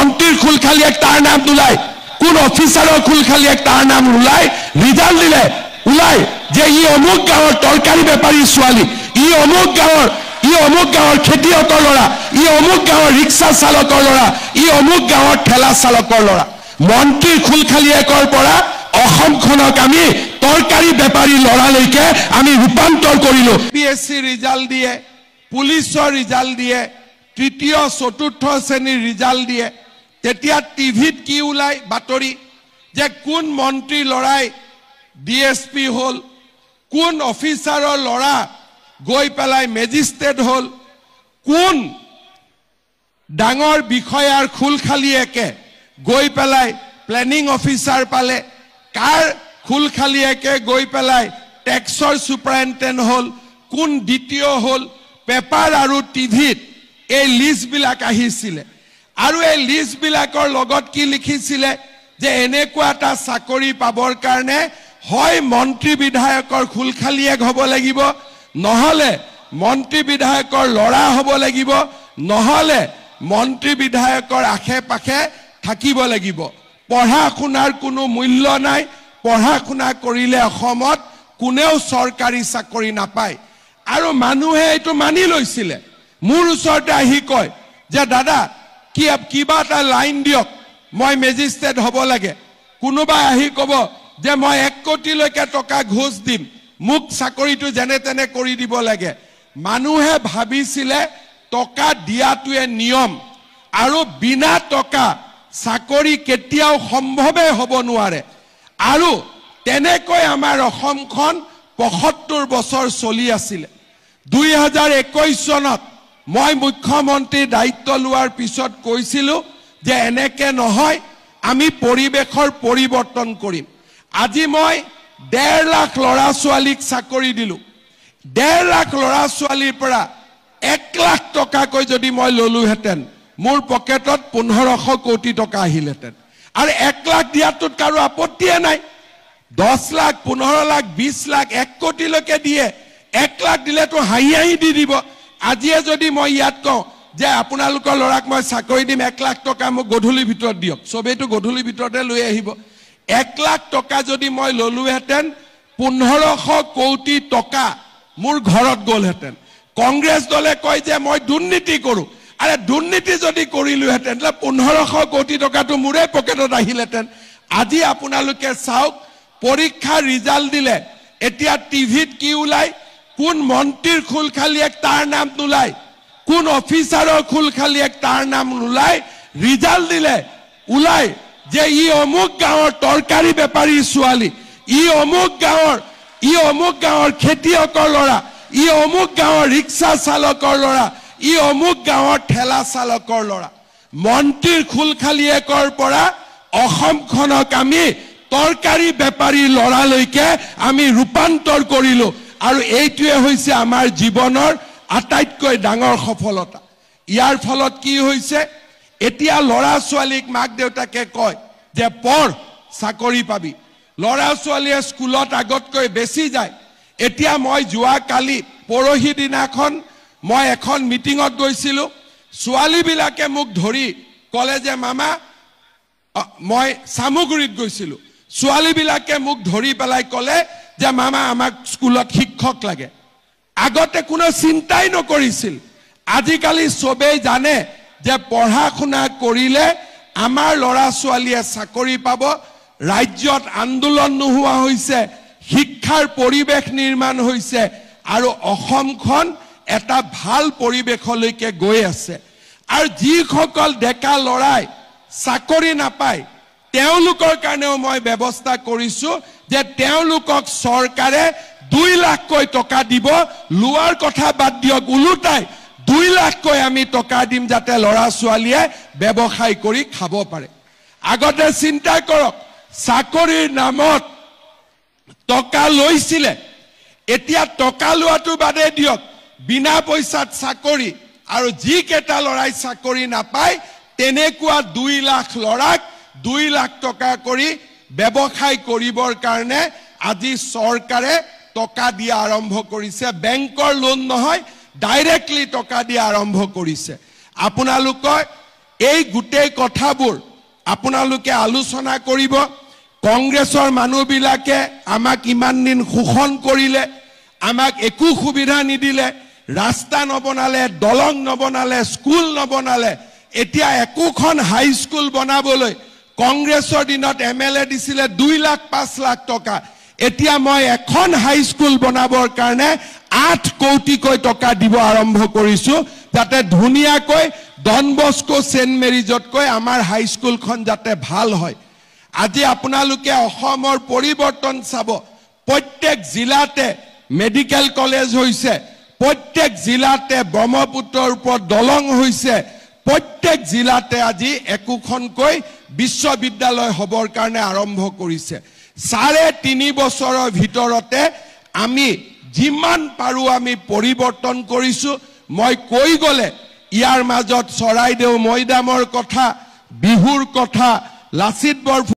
মন্ত্ৰীৰ খুলখালিয়ে তাৰ নাম নোলায়, কোন অফিচাৰৰ খুলখালিয়ে তাৰ নাম নোলায়, ৰিজাল্ট দিলে ওলাই যে ই অমুক গাঁৱৰ তৰকাৰী বেপাৰী ছোৱালী, ই অমুক গাঁৱৰ খেতিয়কৰ ল'ৰা, ই অমুক গাঁৱৰ ৰিক্সা চালকৰ ল'ৰা, ই অমুক গাঁৱৰ ঠেলা চালকৰ ল'ৰা। মন্ত্ৰীৰ খুলখালিয়েকৰ পৰা অসমখনক আমি তৰকাৰী বেপাৰী ল'ৰালৈকে আমি ৰূপান্তৰ কৰিলো। PSC ৰিজাল্ট দিয়ে, পুলিচৰ ৰিজাল্ট দিয়ে, তৃতীয় চতুৰ্থ শ্ৰেণীৰ ৰিজাল্ট দিয়ে, তেতিয়া টিভিত কি ওলাই বাতৰি যে কোন মন্ত্ৰী ল'ৰাই DSP হ'ল, কোন অফিচাৰৰ ল'ৰা গৈ পেলাই মেজিষ্ট্ৰেট হ'ল, কোন ডাঙৰ বিষয়াৰ খুলখালিয়েকে গৈ পেলাই প্লেনিং অফিচাৰ পালে, কাৰ খুলখালিয়েকে গৈ পেলাই টেক্সৰ সুপাৰিনটেণ্ডেণ্ট হ'ল, কোন দ্বিতীয় হ'ল, পেপাৰ আৰু টিভিত এই লিষ্টবিলাক আহিছিলে। আৰু এই লিষ্টবিলাকৰ লগত কি লিখিছিলে যে এনেকুৱা এটা চাকৰি পাবৰ কাৰণে হয় মন্ত্ৰী বিধায়কৰ খুলখালিয়েক হ'ব লাগিব, নহ'লে মন্ত্ৰী বিধায়কৰ ল'ৰা হ'ব লাগিব, নহ'লে মন্ত্ৰী বিধায়কৰ আশে পাশে থাকিব লাগিব। পঢ়া শুনাৰ কোনো মূল্য নাই, পঢ়া শুনা কৰিলে অসমত কোনেও চৰকাৰী চাকৰি নাপায়। আৰু মানুহে এইটো মানি লৈছিলে। মোৰ ওচৰতে আহি কয় যে দাদা কিবা এটা লাইন দিয়ক, মই মেজিষ্ট্ৰেট হ'ব লাগে। কোনোবাই আহি ক'ব যে মই 1 কোটিলৈকে টকা ঘোষ দিম, মোক চাকৰিটো যেনে তেনে কৰি দিব লাগে। মানুহে ভাবিছিলে টকা দিয়াটোৱে নিয়ম, আৰু বিনা টকা চাকৰি কেতিয়াও সম্ভৱে হ'ব নোৱাৰে। আৰু তেনেকৈ আমাৰ অসমখন ৭৫ বছৰ চলি আছিলে। 2021 চনত মই মুখ্যমন্ত্ৰীৰ দায়িত্ব লোৱাৰ পিছত কৈছিলোঁ যে এনেকে নহয়, আমি পৰিৱেশৰ পৰিৱৰ্তন কৰিম। আজি মই 1.5 লাখ ল'ৰা ছোৱালীক চাকৰি দিলোঁ। 1.5 লাখ ল'ৰা ছোৱালীৰ পৰা 1 লাখ টকাকৈ যদি মই ল'লোহেঁতেন, মোৰ পকেটত 1500 কোটি টকা আহিলহেঁতেন। আৰু 1 লাখ দিয়াটোত কাৰো আপত্তিয়ে নাই। 10 লাখ, 15 লাখ, 20 লাখ, 1 কোটিলৈকে দিয়ে। 1 লাখ দিলেতো হাঁহি হাঁহি দি দিব। আজিয়ে যদি মই ইয়াত কওঁ যে আপোনালোকৰ ল'ৰাক মই চাকৰি দিম, 1 লাখ টকা মোক গধূলিৰ ভিতৰত দিয়ক, চবেইতো গধূলিৰ ভিতৰতে লৈ আহিব। 1 লাখ টকা যদি মই ল'লোহেঁতেন, 1500 কোটি টকা মোৰ ঘৰত গ'লহেঁতেন। কংগ্ৰেছ দলে কয় যে মই দুৰ্নীতি কৰোঁ। আৰে দুৰ্নীতি যদি কৰিলোহেঁতেন, 1500 কোটি টকাটো মোৰে পকেটত আহিলেহেঁতেন। আজি আপোনালোকে চাওক, পৰীক্ষাৰ ৰিজাল্ট দিলে, এতিয়া টিভিত কি ওলাই, কোন মন্ত্ৰীৰ খুলখালিয়েক তাৰ নাম নোলায়, কোন অফিচাৰৰ খুলখালিয়েক তাৰ নাম নোলায়, ৰিজাল্ট দিলে ওলাই যে ই অমুক গাঁৱৰ তৰকাৰী বেপাৰী ছোৱালী, ই অমুক গাঁৱৰ খেতিয়কৰ ল'ৰা, ই অমুক গাঁৱৰ ৰিক্সা চালকৰ ল'ৰা, ই অমুক গাঁৱৰ ঠেলা চালকৰ ল'ৰা। মন্ত্ৰীৰ খুলখালিয়েকৰ পৰা অসমখনক আমি তৰকাৰী বেপাৰী ল'ৰালৈকে আমি ৰূপান্তৰ কৰিলো। আৰু এইটোৱে হৈছে আমাৰ জীৱনৰ আটাইতকৈ ডাঙৰ সফলতা। ইয়াৰ ফলত কি হৈছে, এতিয়া ল'ৰা ছোৱালীক মাক দেউতাকে কয় যে পঢ়, চাকৰি পাবি। ল'ৰা ছোৱালীয়ে স্কুলত আগতকৈ বেছি যায়। এতিয়া মই যোৱাকালি পৰহি দিনাখন মই এখন মিটিঙত গৈছিলোঁ। ছোৱালীবিলাকে মোক ধৰি ক'লে যে মামা, মই চামুগুৰিত গৈছিলোঁ। ছোৱালীবিলাকে মোক ধৰি পেলাই ক'লে যে মামা আমাক স্কুলত শিক্ষক লাগে। আগতে কোনো চিন্তাই নকৰিছিল। আজিকালি চবেই জানে যে পঢ়া শুনা কৰিলে আমাৰ ল'ৰা ছোৱালীয়ে চাকৰি পাব। ৰাজ্যত আন্দোলন নোহোৱা হৈছে, শিক্ষাৰ পৰিৱেশ নিৰ্মাণ হৈছে, আৰু অসমখন এটা ভাল পৰিৱেশলৈকে গৈ আছে। আৰু যিসকল ডেকা ল'ৰাই চাকৰি নাপায়, তেওঁলোকৰ কাৰণেও মই ব্যৱস্থা কৰিছোঁ যে তেওঁলোকক চৰকাৰে 2 লাখকৈ টকা দিব। লোৱাৰ কথা বাদ দিয়ক, ওলোটাই 2 লাখকৈ আমি টকা দিম, যাতে ল'ৰা ছোৱালীয়ে ব্যৱসায় কৰি খাব পাৰে। আগতে চিন্তা কৰক, চাকৰিৰ নামত টকা লৈছিলে, এতিয়া টকা লোৱাটো বাদে দিয়ক, বিনা পইচাত চাকৰি। আৰু যিকেইটা ল'ৰাই চাকৰি নাপায়, তেনেকুৱা 2 লাখ ল'ৰাক 2 লাখ টকা কৰি ব্যৱসায় কৰিবৰ কাৰণে আজি চৰকাৰে টকা দিয়া আৰম্ভ কৰিছে। বেংকৰ লোন নহয়, ডাইৰেক্টলি টকা দিয়া আৰম্ভ কৰিছে। আপোনালোকৰ এই গোটেই কথাবোৰ আপোনালোকে আলোচনা কৰিব কংগ্ৰেছৰ মানুহবিলাকে আমাক ইমান দিন শোষণ কৰিলে আমাক একো সুবিধা নিদিলে ৰাস্তা নবনালে দলং নবনালে স্কুল নবনালে এতিয়া একোখন হাই স্কুল বনাবলৈ কংগ্ৰেছৰ দিনত এমএলএ দিছিলে 2 লাখ 5 লাখ টকা এতিয়া মই এখন হাই স্কুল বনাবৰ কাৰণে 8 কোটিকৈ টকা দিব আৰম্ভ কৰিছো যাতে ধুনিয়াকৈ ডন বস্কো সেন্ট মেৰিজতকৈ আমাৰ হাই স্কুলখন যাতে ভাল হয় আজি আপোনালোকে অসমৰ পৰিৱৰ্তন চাব প্ৰত্যেক জিলাতে মেডিকেল কলেজ হৈছে প্ৰত্যেক জিলাতে ব্ৰহ্মপুত্ৰৰ ওপৰত দলং হৈছে প্ৰত্যেক জিলাতে আজি একোখনকৈ বিশ্ববিদ্যালয় হবৰ কাৰণে আৰম্ভ কৰিছে 3.5 বছৰৰ ভিতৰতে আমি যিমান পাৰো আমি পৰিৱৰ্তন কৰিছো মই কৈ গলে ইয়াৰ মাজত চৰাইদেউ মৈদামৰ কথা বিহুৰ কথা লাচিত বৰফুকনৰ